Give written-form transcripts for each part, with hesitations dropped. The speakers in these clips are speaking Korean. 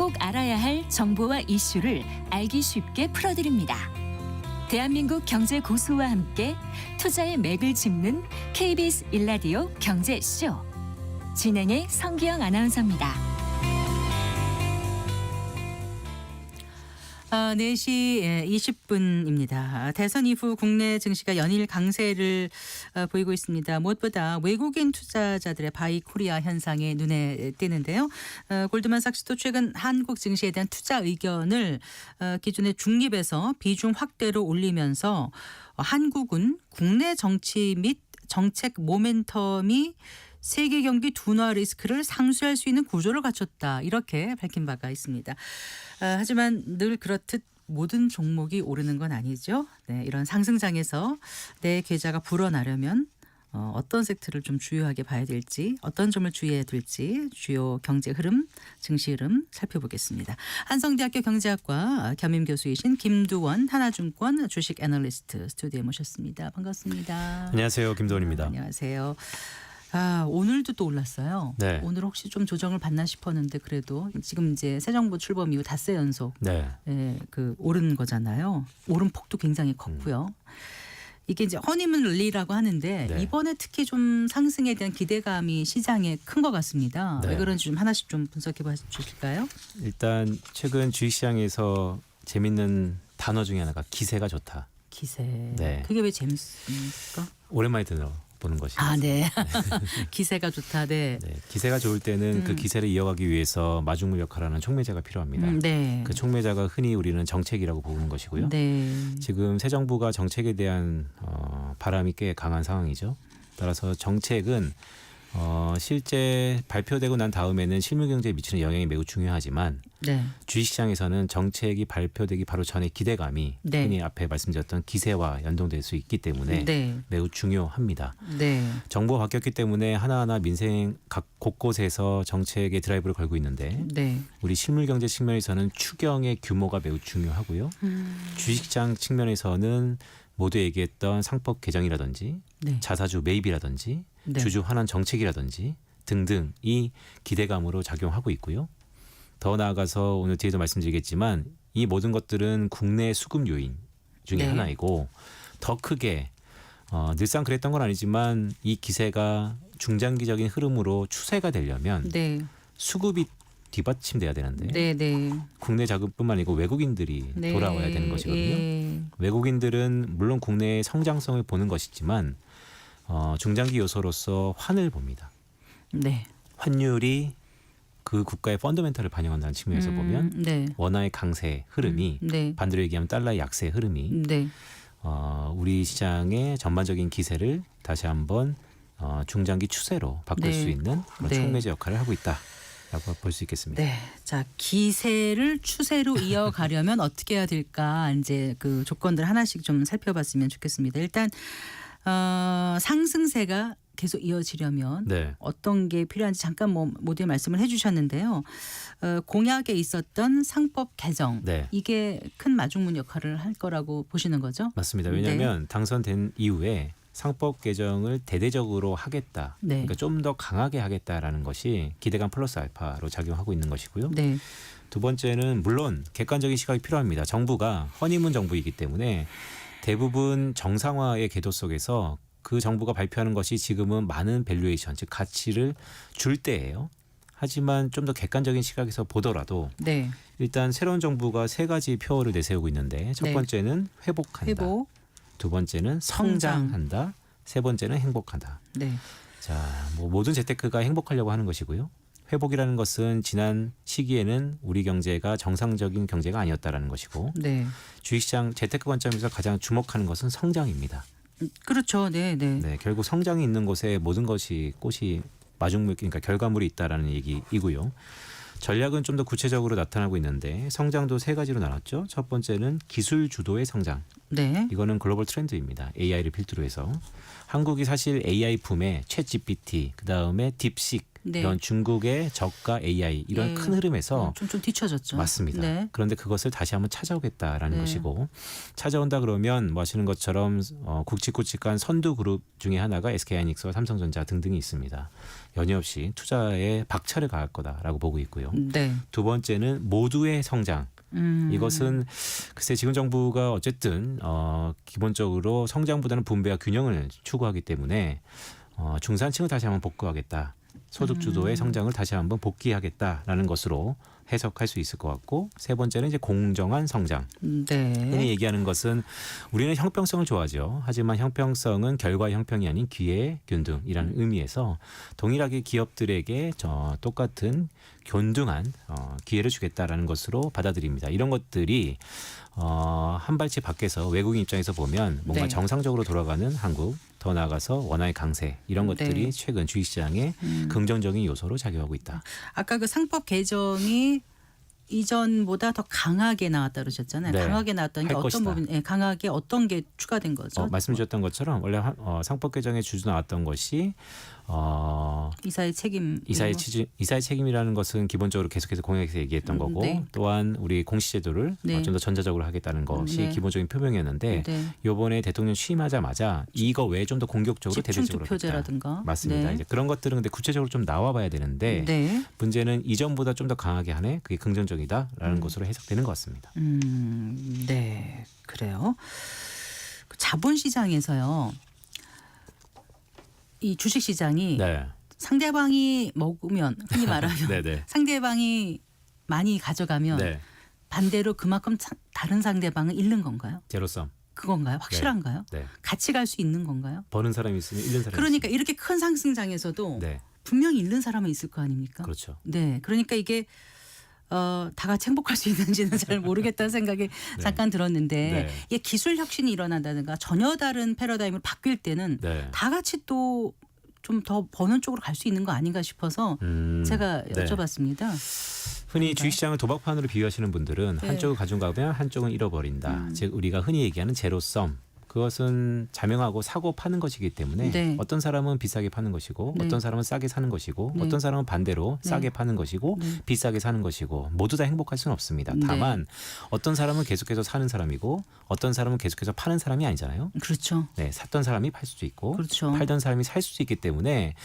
꼭 알아야 할 정보와 이슈를 알기 쉽게 풀어드립니다. 대한민국 경제 고수와 함께 투자의 맥을 짚는 KBS 1라디오 경제쇼. 진행의 성기영 아나운서입니다. 4시 20분입니다. 대선 이후 국내 증시가 연일 강세를 보이고 있습니다. 무엇보다 외국인 투자자들의 바이 코리아 현상에 눈에 띄는데요. 골드만삭스도 최근 한국 증시에 대한 투자 의견을 기존의 중립에서 비중 확대로 올리면서 한국은 국내 정치 및 정책 모멘텀이 세계 경기 둔화 리스크를 상쇄할 수 있는 구조를 갖췄다. 이렇게 밝힌 바가 있습니다. 하지만 늘 그렇듯 모든 종목이 오르는 건 아니죠. 네, 이런 상승장에서 내 계좌가 불어나려면 어떤 섹터를 좀 주요하게 봐야 될지, 어떤 점을 주의해야 될지 주요 경제 흐름, 증시 흐름 살펴보겠습니다. 한성대학교 경제학과 겸임 교수이신 김두원 하나증권 주식 애널리스트 스튜디오에 모셨습니다. 반갑습니다. 안녕하세요. 김두원입니다. 안녕하세요. 오늘도 또 올랐어요. 네. 오늘 혹시 좀 조정을 받나 싶었는데 그래도 지금 이제 새 정부 출범 이후 닷새 연속 네. 그 오른 거잖아요. 오른 폭도 굉장히 컸고요. 이게 이제 허니문 랠리라고 하는데 네. 이번에 특히 좀 상승에 대한 기대감이 시장에 큰 것 같습니다. 네. 왜 그런지 좀 하나씩 좀 분석해 봐 주실까요? 일단 최근 주식시장에서 재밌는 단어 중에 하나가 기세가 좋다. 기세. 네. 그게 왜 재밌습니까? 오랜만에 들어보는 것이. 네. 기세가 좋다. 네. 네. 기세가 좋을 때는 그 기세를 이어가기 위해서 마중물 역할을 하는 촉매자가 필요합니다. 네. 그 촉매자가 흔히 우리는 정책이라고 부르는 것이고요. 네. 지금 새 정부가 정책에 대한 바람이 꽤 강한 상황이죠. 따라서 정책은 실제 발표되고 난 다음에는 실물 경제에 미치는 영향이 매우 중요하지만 네. 주식시장에서는 정책이 발표되기 바로 전에 기대감이 네. 흔히 앞에 말씀드렸던 기세와 연동될 수 있기 때문에 네. 매우 중요합니다. 네. 정부가 바뀌었기 때문에 하나하나 민생 각 곳곳에서 정책의 드라이브를 걸고 있는데 네. 우리 실물 경제 측면에서는 추경의 규모가 매우 중요하고요. 주식시장 측면에서는 모두 얘기했던 상법 개정이라든지 네. 자사주 매입이라든지 네. 주주 환원 정책이라든지 등등이 기대감으로 작용하고 있고요. 더 나아가서 오늘 뒤에도 말씀드리겠지만 이 모든 것들은 국내 수급 요인 중에 네. 하나이고 더 크게 늘상 그랬던 건 아니지만 이 기세가 중장기적인 흐름으로 추세가 되려면 네. 수급이 뒷받침돼야 되는데 네. 네. 국내 자금뿐만 아니고 외국인들이 네. 돌아와야 되는 것이거든요. 예. 외국인들은 물론 국내의 성장성을 보는 것이지만 중장기 요소로서 환을 봅니다. 네. 환율이 그 국가의 펀더멘털을 반영한다는 측면에서 보면 네. 원화의 강세 흐름이 네. 반대로 얘기하면 달러의 약세 흐름이 네. 우리 시장의 전반적인 기세를 다시 한번 중장기 추세로 바꿀 네. 수 있는 그런 네. 촉매제 역할을 하고 있다라고 볼 수 있겠습니다. 네. 자, 기세를 추세로 이어가려면 어떻게 해야 될까? 이제 그 조건들 하나씩 좀 살펴봤으면 좋겠습니다. 일단 상승세가 계속 이어지려면 네. 어떤 게 필요한지 잠깐 모두에 말씀을 해주셨는데요. 공약에 있었던 상법 개정 네. 이게 큰 마중물 역할을 할 거라고 보시는 거죠? 맞습니다. 왜냐하면 당선된 이후에 상법 개정을 대대적으로 하겠다. 네. 그러니까 좀 더 강하게 하겠다라는 것이 기대감 플러스 알파로 작용하고 있는 것이고요. 네. 두 번째는 물론 객관적인 시각이 필요합니다. 정부가 허니문 정부이기 때문에 대부분 정상화의 궤도 속에서 그 정부가 발표하는 것이 지금은 많은 밸류에이션, 즉 가치를 줄 때예요. 하지만 좀 더 객관적인 시각에서 보더라도 네. 일단 새로운 정부가 세 가지 표어를 내세우고 있는데 첫 네. 번째는 회복한다. 회복. 두 번째는 성장한다. 세 번째는 행복한다. 네. 자, 모든 재테크가 행복하려고 하는 것이고요. 회복이라는 것은 지난 시기에는 우리 경제가 정상적인 경제가 아니었다라는 것이고 네. 주식시장 재테크 관점에서 가장 주목하는 것은 성장입니다. 그렇죠. 네. 네. 네, 결국 성장이 있는 곳에 모든 것이 꽃이 마중물 그러니까 결과물이 있다라는 얘기이고요. 전략은 좀 더 구체적으로 나타나고 있는데 성장도 세 가지로 나눴죠. 첫 번째는 기술 주도의 성장. 네. 이거는 글로벌 트렌드입니다. AI를 필두로 해서 한국이 사실 AI 붐에 챗GPT 그다음에 딥식 네. 이런 중국의 저가 AI 이런 예. 큰 흐름에서 좀 뒤쳐졌죠. 맞습니다. 네. 그런데 그것을 다시 한번 찾아오겠다라는 네. 것이고 찾아온다 그러면 뭐 하시는 것처럼 굵직굵직한 선두 그룹 중에 하나가 SK하이닉스와 삼성전자 등등이 있습니다. 연이없이 투자에 박차를 가할 거다라고 보고 있고요. 네. 두 번째는 모두의 성장. 이것은 글쎄 지금 정부가 어쨌든 기본적으로 성장보다는 분배와 균형을 추구하기 때문에 중산층을 다시 한번 복구하겠다. 소득 주도의 성장을 다시 한번 복귀하겠다라는 것으로 해석할 수 있을 것 같고 세 번째는 이제 공정한 성장. 흔히 네. 얘기하는 것은 우리는 형평성을 좋아하죠. 하지만 형평성은 결과의 형평이 아닌 기회의 균등이라는 의미에서 동일하게 기업들에게 똑같은 균등한 기회를 주겠다라는 것으로 받아들입니다. 이런 것들이 한 발치 밖에서 외국인 입장에서 보면 뭔가 네. 정상적으로 돌아가는 한국, 더 나아가서 원화의 강세 이런 것들이 네. 최근 주식시장에 긍정적인 요소로 작용하고 있다. 아까 그 상법 개정이 이전보다 더 강하게 나왔다 그러셨잖아요. 네. 강하게 나왔다는 게 할 어떤 것이다. 부분, 강하게 어떤 게 추가된 거죠? 말씀 주셨던 것처럼 원래 상법 개정에 주저 나왔던 것이 이사의 책임. 이사의 책임이라는 것은 기본적으로 계속해서 공약에서 얘기했던 거고 네. 또한 우리 공시제도를 네. 좀 더 전자적으로 하겠다는 것이 네. 기본적인 표명이었는데 네. 이번에 대통령 취임하자마자 이거 외에 좀 더 공격적으로 집중 대대적으로 하겠다. 투표제라든가. 맞습니다. 네. 이제 그런 것들은 근데 구체적으로 좀 나와봐야 되는데 네. 문제는 이전보다 좀 더 강하게 하네 그게 긍정적이다라는 것으로 해석되는 것 같습니다. 네, 그래요. 그 자본시장에서요, 이 주식시장이 네, 상대방이 먹으면 흔히 말하면 네네, 상대방이 많이 가져가면 네, 반대로 그만큼 다른 상대방은 잃는 건가요? 제로섬, 그건가요? 확실한가요? 네, 같이 갈 수 있는 건가요? 버는 사람이 있으면 잃는 사람이 그러니까 이렇게 큰 상승장에서도 있으면. 네, 분명히 잃는 사람은 있을 거 아닙니까? 그렇죠. 네, 그러니까 이게 다 같이 행복할 수 있는지는 잘 모르겠다는 생각이 잠깐 들었는데 네. 이게 기술 혁신이 일어난다든가 전혀 다른 패러다임을 바뀔 때는 네. 다 같이 또 좀 더 버는 쪽으로 갈 수 있는 거 아닌가 싶어서 제가 네. 여쭤봤습니다. 흔히 주식시장을 도박판으로 비유하시는 분들은 네. 한쪽을 가져가면 한쪽은 잃어버린다. 즉 우리가 흔히 얘기하는 제로섬. 그것은 자명하고 사고 파는 것이기 때문에 네. 어떤 사람은 비싸게 파는 것이고 네. 어떤 사람은 싸게 사는 것이고 네. 어떤 사람은 반대로 네. 싸게 파는 것이고 네. 비싸게 사는 것이고 모두 다 행복할 수는 없습니다. 네. 다만 어떤 사람은 계속해서 사는 사람이고 어떤 사람은 계속해서 파는 사람이 아니잖아요. 그렇죠. 네, 샀던 사람이 팔 수도 있고 그렇죠. 팔던 사람이 살 수도 있기 때문에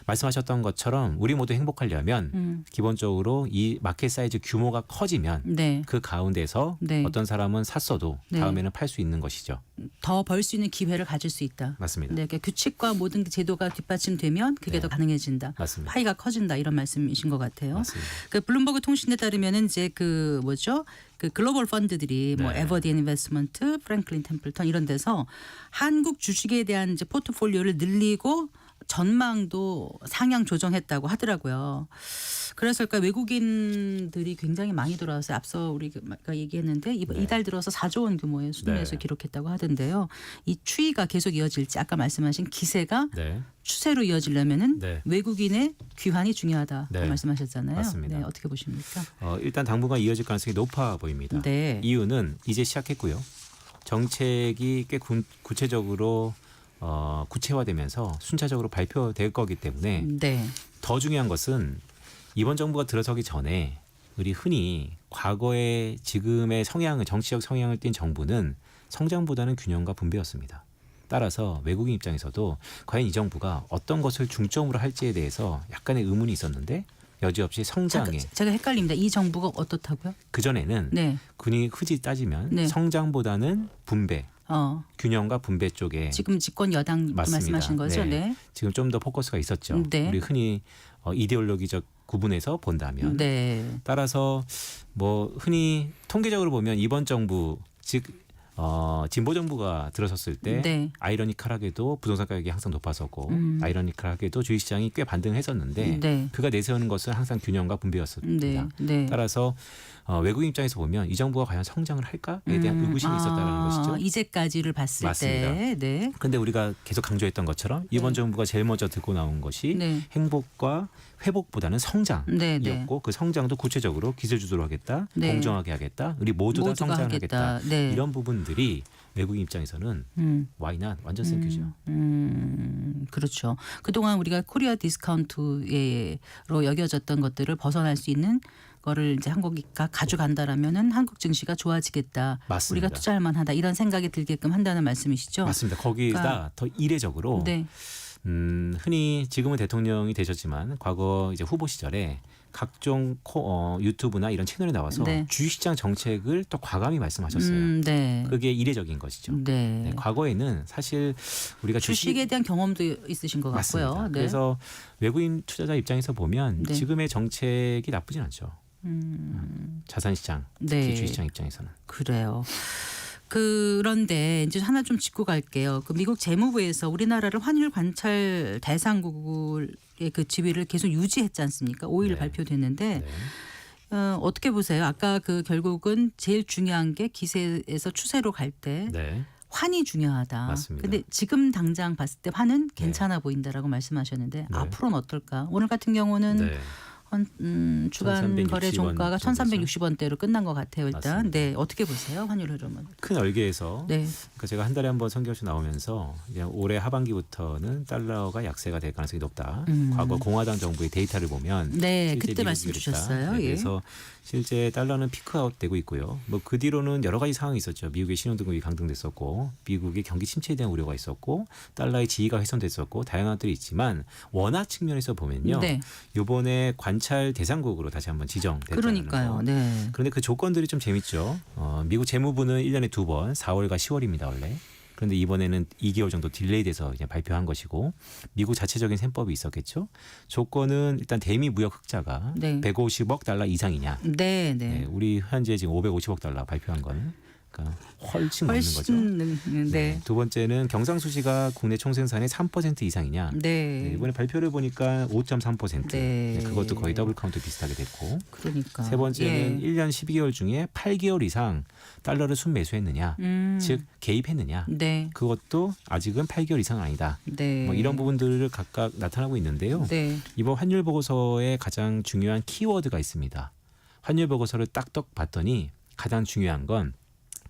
말씀하셨던 것처럼 우리 모두 행복하려면 기본적으로 이 마켓 사이즈 규모가 커지면 네. 그 가운데서 네. 어떤 사람은 샀어도 네. 다음에는 팔 수 있는 것이죠. 더 벌 수 있는 기회를 가질 수 있다. 맞습니다. 네, 그러니까 규칙과 모든 제도가 뒷받침되면 그게 네. 더 가능해진다. 맞습니다. 파이가 커진다 이런 말씀이신 것 같아요. 맞습니다. 그 블룸버그 통신에 따르면은 이제 그 뭐죠? 그 글로벌 펀드들이 뭐 네. 에버디엔 인베스트먼트, 프랭클린 템플턴 이런 데서 한국 주식에 대한 이제 포트폴리오를 늘리고 전망도 상향 조정했다고 하더라고요. 그래서일까 외국인들이 굉장히 많이 돌아와서 앞서 우리가 얘기했는데 이달 들어서 4조 원 규모의 수준에서 네. 기록했다고 하던데요. 이 추이가 계속 이어질지 아까 말씀하신 기세가 네. 추세로 이어지려면은 네. 외국인의 귀환이 중요하다 네. 말씀하셨잖아요. 맞습니다. 네, 어떻게 보십니까? 일단 당분간 이어질 가능성이 높아 보입니다. 네. 이유는 이제 시작했고요. 정책이 꽤 구체적으로 구체화되면서 순차적으로 발표될 거기 때문에 네. 더 중요한 것은 이번 정부가 들어서기 전에 우리 흔히 과거의 지금의 정치적 성향을 띈 정부는 성장보다는 균형과 분배였습니다. 따라서 외국인 입장에서도 과연 이 정부가 어떤 것을 중점으로 할지에 대해서 약간의 의문이 있었는데 여지없이 성장에 제가 헷갈립니다. 이 정부가 어떻다고요? 그전에는 네. 군이 흔히 따지면 네. 성장보다는 분배, 균형과 분배 쪽에 지금 집권 여당 맞습니다. 말씀하신 거죠? 네. 지금 좀 더 포커스가 있었죠. 네. 우리 흔히 이데올로기적 구분에서 본다면 네. 따라서 뭐 흔히 통계적으로 보면 이번 정부 즉 진보 정부가 들어섰을 때 네. 아이러니컬하게도 부동산 가격이 항상 높았었고 아이러니컬하게도 주식시장이 꽤 반등했었는데 네. 그가 내세우는 것은 항상 균형과 분배였습니다. 네. 네. 따라서 외국인 입장에서 보면 이 정부가 과연 성장을 할까에 대한 의구심이 있었다는 것이죠. 이제까지를 봤을 맞습니다. 때. 네. 그런데 우리가 계속 강조했던 것처럼 이번 네. 정부가 제일 먼저 들고 나온 것이 네. 행복과 회복보다는 성장이었고 네, 네. 그 성장도 구체적으로 기술 주도로 하겠다, 네. 공정하게 하겠다, 우리 모두 다 모두가 성장을 하겠다. 하겠다. 네. 이런 부분들이 외국인 입장에서는 why not? 완전 생큐죠. 그렇죠. 그동안 우리가 코리아 디스카운트로 여겨졌던 것들을 벗어날 수 있는 거를 이제 한국이 가져간다라면은 한국 증시가 좋아지겠다. 맞습니다. 우리가 투자할 만하다. 이런 생각이 들게끔 한다는 말씀이시죠? 맞습니다. 거기다 그러니까 더 이례적으로 네. 흔히 지금은 대통령이 되셨지만 과거 이제 후보 시절에 각종 유튜브나 이런 채널에 나와서 네. 주식시장 정책을 또 과감히 말씀하셨어요. 네. 그게 이례적인 것이죠. 네. 네, 과거에는 사실 우리가 주식에 대한 경험도 있으신 것 같고요. 맞습니다. 네. 그래서 외국인 투자자 입장에서 보면 네. 지금의 정책이 나쁘진 않죠. 자산시장, 네. 특히 주식시장 입장에서는. 그래요. 그런데 이제 하나 좀 짚고 갈게요. 그 미국 재무부에서 우리나라를 환율 관찰 대상국의 그 지위를 계속 유지했지 않습니까? 5일 네. 발표됐는데 네. 어떻게 보세요? 아까 그 결국은 제일 중요한 게 기세에서 추세로 갈 때 네. 환이 중요하다. 맞습니다. 근데 지금 당장 봤을 때 환은 괜찮아 보인다라고 말씀하셨는데 네. 앞으로는 어떨까? 오늘 같은 경우는 네. 주간 1360 거래 종가가 원 정도에서. 1360원대로 끝난 것 같아요. 일단. 맞습니다. 네, 어떻게 보세요? 환율 흐름은? 큰 얼개에서 네. 그러니까 제가 한 달에 한 번 선교쇼 나오면서 이제 올해 하반기부터는 달러가 약세가 될 가능성이 높다. 과거 공화당 정부의 데이터를 보면 네, 실제 그때 미국이 말씀 그랬다. 주셨어요. 네, 예. 그래서 실제 달러는 피크아웃 되고 있고요. 뭐 그 뒤로는 여러 가지 상황이 있었죠. 미국의 신용등급이 강등됐었고, 미국의 경기 침체에 대한 우려가 있었고, 달러의 지위가 훼손됐었고, 다양한 것들이 있지만 원화 측면에서 보면요, 네. 이번에 관찰 대상국으로 다시 한번 지정됐다는 그러니까요. 거. 네. 그런데 그 조건들이 좀 재밌죠. 미국 재무부는 1년에 2번, 4월과 10월입니다 원래. 그런데 이번에는 2개월 정도 딜레이돼서 이제 발표한 것이고, 미국 자체적인 셈법이 있었겠죠. 조건은 일단 대미 무역 흑자가 네. 150억 달러 이상이냐. 네, 네. 네, 우리 현재 지금 550억 달러 발표한 거는 그러니까 훨씬 넘는 거죠. 네. 두 번째는 경상수지가 국내 총생산의 3% 이상이냐. 네. 네, 이번에 발표를 보니까 5.3%. 네. 네, 그것도 거의 더블 카운트 비슷하게 됐고. 그러니까. 세 번째는 예. 1년 12개월 중에 8개월 이상 달러를 순매수했느냐. 즉 개입했느냐. 네. 그것도 아직은 8개월 이상은 아니다. 네. 뭐 이런 부분들을 각각 나타나고 있는데요. 네. 이번 환율 보고서에 가장 중요한 키워드가 있습니다. 환율 보고서를 딱딱 봤더니 가장 중요한 건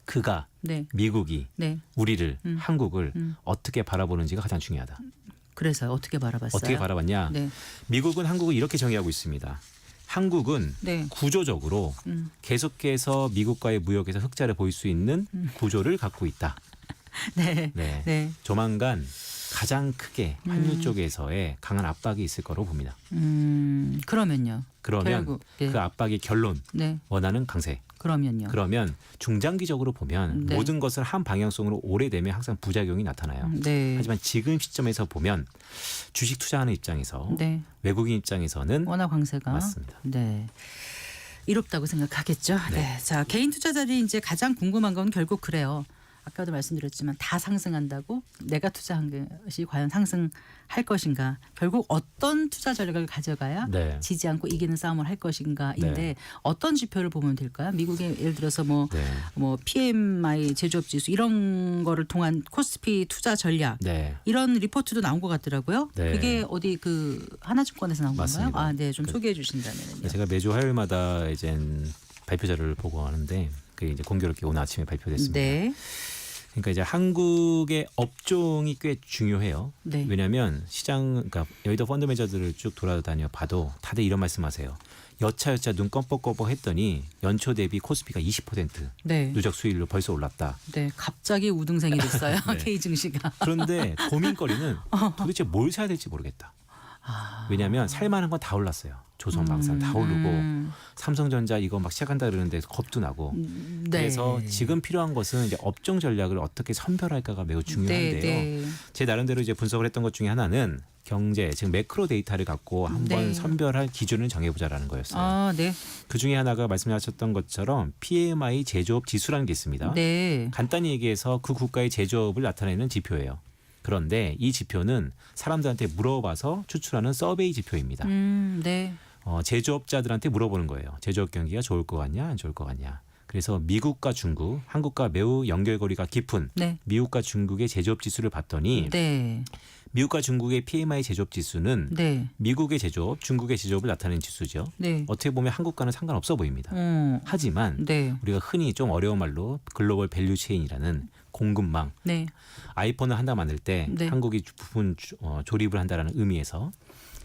그가 네. 미국이 네. 우리를 한국을 음. 어떻게 바라보는지가 가장 중요하다. 그래서 어떻게 바라봤어요? 어떻게 바라봤냐? 네. 미국은 한국을 이렇게 정의하고 있습니다. 한국은 네. 구조적으로 계속해서 미국과의 무역에서 흑자를 보일 수 있는 구조를 갖고 있다. 네. 네. 네. 조만간 가장 크게 환율 쪽에서의 강한 압박이 있을 거로 봅니다. 그러면요. 그러면 결국, 네. 그 압박의 결론 네. 원하는 강세. 그러면요. 그러면 중장기적으로 보면 네. 모든 것을 한 방향성으로 오래 되면 항상 부작용이 나타나요. 네. 하지만 지금 시점에서 보면 주식 투자하는 입장에서 네. 외국인 입장에서는 원화 강세가 맞습니다. 네. 이롭다고 생각하겠죠. 네. 자, 개인 투자자들이 이제 가장 궁금한 건 결국 그래요. 아까도 말씀드렸지만 다 상승한다고 내가 투자한 것이 과연 상승할 것인가. 결국 어떤 투자 전략을 가져가야 네. 지지 않고 이기는 싸움을 할 것인가인데 네. 어떤 지표를 보면 될까요? 미국의 예를 들어서 뭐 PMI 제조업 지수 이런 거를 통한 코스피 투자 전략 네. 이런 리포트도 나온 것 같더라고요. 네. 그게 어디 그 하나증권에서 나온 맞습니다. 건가요? 아, 네, 좀 소개해 주신다면요. 제가 매주 화요일마다 이제 발표자를 보고 하는데 그게 이제 공교롭게 오늘 아침에 발표됐습니다. 네, 그러니까 이제 한국의 업종이 꽤 중요해요. 네. 왜냐하면 시장, 그러니까 여의도 펀드 매니저들을 쭉 돌아다녀 봐도 다들 이런 말씀하세요. 여차 눈 껌뻑껌뻑 했더니 연초 대비 코스피가 20% 네, 누적 수익률로 벌써 올랐다. 네, 갑자기 우등생이 됐어요. 네. K 증시가. 그런데 고민거리는 도대체 뭘 사야 될지 모르겠다. 왜냐하면 살만한 건 다 올랐어요. 조선 방산 다 오르고 삼성전자 이거 막 시작한다 그러는데 겁도 나고. 네. 그래서 지금 필요한 것은 이제 업종 전략을 어떻게 선별할까가 매우 중요한데요. 네. 제 나름대로 이제 분석을 했던 것 중에 하나는 경제, 즉 매크로 데이터를 갖고 한번 네. 선별할 기준을 정해보자라는 거였어요. 아, 네. 그 중에 하나가 말씀하셨던 것처럼 PMI 제조업 지수라는 게 있습니다. 네. 간단히 얘기해서 그 국가의 제조업을 나타내는 지표예요. 그런데 이 지표는 사람들한테 물어봐서 추출하는 서베이 지표입니다. 네. 제조업자들한테 물어보는 거예요. 제조업 경기가 좋을 것 같냐, 안 좋을 것 같냐. 그래서 미국과 중국, 한국과 매우 연결고리가 깊은 네. 미국과 중국의 제조업 지수를 봤더니 네. 미국과 중국의 PMI 제조업 지수는 네. 미국의 제조업, 중국의 제조업을 나타내는 지수죠. 네. 어떻게 보면 한국과는 상관없어 보입니다. 하지만 네. 우리가 흔히 좀 어려운 말로 글로벌 밸류 체인이라는 공급망, 네. 아이폰을 한다 만들 때 네. 한국이 부분 조립을 한다는 의미에서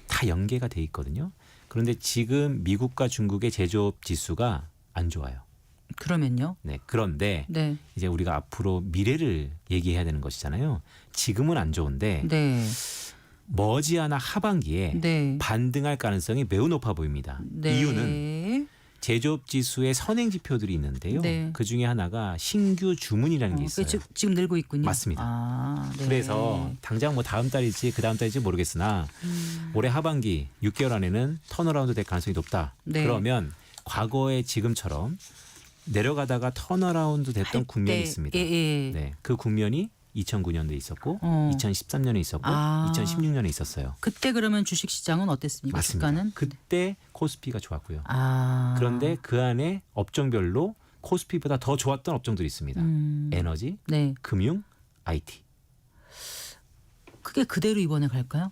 다 연계가 돼 있거든요. 그런데 지금 미국과 중국의 제조업 지수가 안 좋아요. 그러면요. 네, 그런데 네. 이제 우리가 앞으로 미래를 얘기해야 되는 것이잖아요. 지금은 안 좋은데 네. 머지않아 하반기에 네. 반등할 가능성이 매우 높아 보입니다. 네. 이유는 제조업 지수의 선행 지표들이 있는데요. 네. 그 중에 하나가 신규 주문이라는 게 있어요. 지금 늘고 있군요. 맞습니다. 아, 네. 그래서 당장 뭐 다음 달일지 그 다음 달일지 모르겠으나 올해 하반기 6개월 안에는 턴어라운드 될 가능성이 높다. 네. 그러면 과거에 지금처럼 내려가다가 턴어라운드 됐던 국면이 있습니다. 예, 예. 네, 그 국면이 2009년도에 있었고 2013년에 있었고 아. 2016년에 있었어요. 그때 그러면 주식 시장은 어땠습니까? 맞습니다. 주가는? 그때 코스피가 좋았고요. 아. 그런데 그 안에 업종별로 코스피보다 더 좋았던 업종들이 있습니다. 에너지, 네. 금융, IT. 그게 그대로 이번에 갈까요?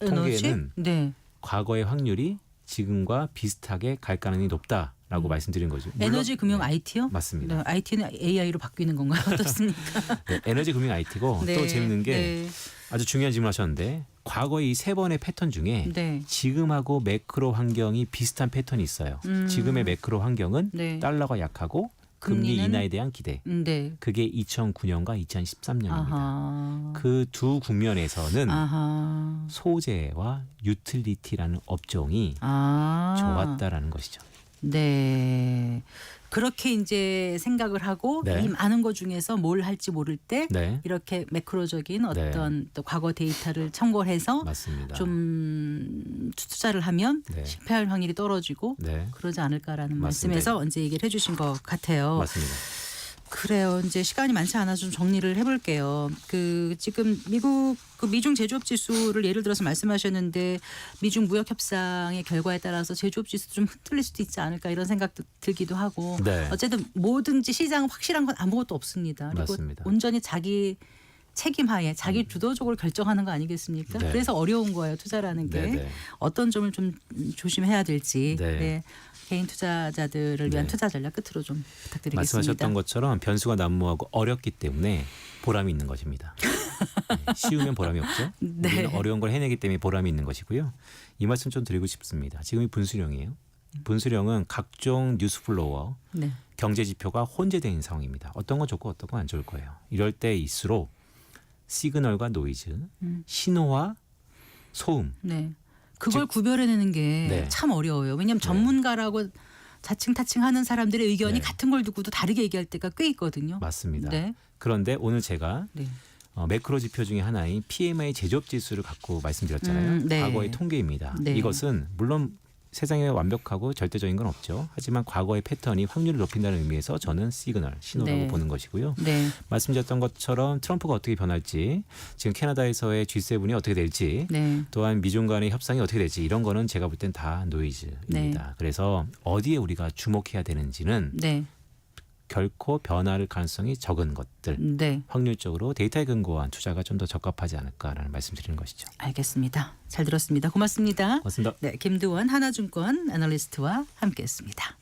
에너지? 통계에는 네. 과거의 확률이 지금과 비슷하게 갈 가능성이 높다라고 말씀드린 거죠. 물론- 에너지, 금융, 네, IT요? 맞습니다. 네, IT는 AI로 바뀌는 건가요? 어떻습니까? 네, 에너지, 금융, IT고 네. 또 재밌는 게 네. 아주 중요한 질문하셨는데 과거의 이 세 번의 패턴 중에 네. 지금하고 매크로 환경이 비슷한 패턴이 있어요. 지금의 매크로 환경은 네. 달러가 약하고 금리 금리는? 인하에 대한 기대. 네. 그게 2009년과 2013년입니다. 아하. 그 두 국면에서는 아하. 소재와 유틸리티라는 업종이 아. 좋았다라는 것이죠. 네. 그렇게 이제 생각을 하고 네. 이 많은 것 중에서 뭘 할지 모를 때 네, 이렇게 매크로적인 어떤 또 과거 데이터를 참고해서 맞습니다. 좀 투자를 하면 네. 실패할 확률이 떨어지고 네, 그러지 않을까라는 맞습니다. 말씀에서 이제 얘기를 해주신 것 같아요. 맞습니다. 그래요. 이제 시간이 많지 않아서 좀 정리를 해볼게요. 그 지금 미국 그 미중 제조업 지수를 예를 들어서 말씀하셨는데 미중 무역 협상의 결과에 따라서 제조업 지수 좀 흔들릴 수도 있지 않을까 이런 생각도 들기도 하고. 네. 어쨌든 뭐든지 시장 확실한 건 아무것도 없습니다. 그리고 맞습니다. 온전히 자기 책임하에 자기 주도적으로 결정하는 거 아니겠습니까? 네. 그래서 어려운 거예요. 투자라는 게. 네, 네. 어떤 점을 좀 조심해야 될지. 네. 네. 개인 투자자들을 위한 네. 투자 전략 끝으로 좀 부탁드리겠습니다. 말씀하셨던 것처럼 변수가 난무하고 어렵기 때문에 보람이 있는 것입니다. 네, 쉬우면 보람이 없죠. 네. 우리는 어려운 걸 해내기 때문에 보람이 있는 것이고요. 이 말씀 좀 드리고 싶습니다. 지금이 분수령이에요. 분수령은 각종 뉴스플로어, 네. 경제 지표가 혼재된 상황입니다. 어떤 건 좋고 어떤 건 안 좋을 거예요. 이럴 때일수록 시그널과 노이즈, 신호와 소음, 네. 그걸 구별해내는 게 네. 참 어려워요. 왜냐하면 전문가라고 자칭타칭하는 사람들의 의견이 네. 같은 걸 두고도 다르게 얘기할 때가 꽤 있거든요. 맞습니다. 네. 그런데 오늘 제가 네. 매크로 지표 중에 하나인 PMI 제조업 지수를 갖고 말씀드렸잖아요. 네. 과거의 통계입니다. 네. 이것은 물론 세상에 완벽하고 절대적인 건 없죠. 하지만 과거의 패턴이 확률을 높인다는 의미에서 저는 시그널, 신호라고 네. 보는 것이고요. 네. 말씀드렸던 것처럼 트럼프가 어떻게 변할지, 지금 캐나다에서의 G7이 어떻게 될지, 네. 또한 미중 간의 협상이 어떻게 될지 이런 거는 제가 볼 땐 다 노이즈입니다. 네. 그래서 어디에 우리가 주목해야 되는지는 네. 결코 변할 가능성이 적은 것들, 네. 확률적으로 데이터에 근거한 투자가 좀 더 적합하지 않을까라는 말씀드리는 것이죠. 알겠습니다. 잘 들었습니다. 고맙습니다. 고맙습니다. 네, 김두원 하나증권 애널리스트와 함께했습니다.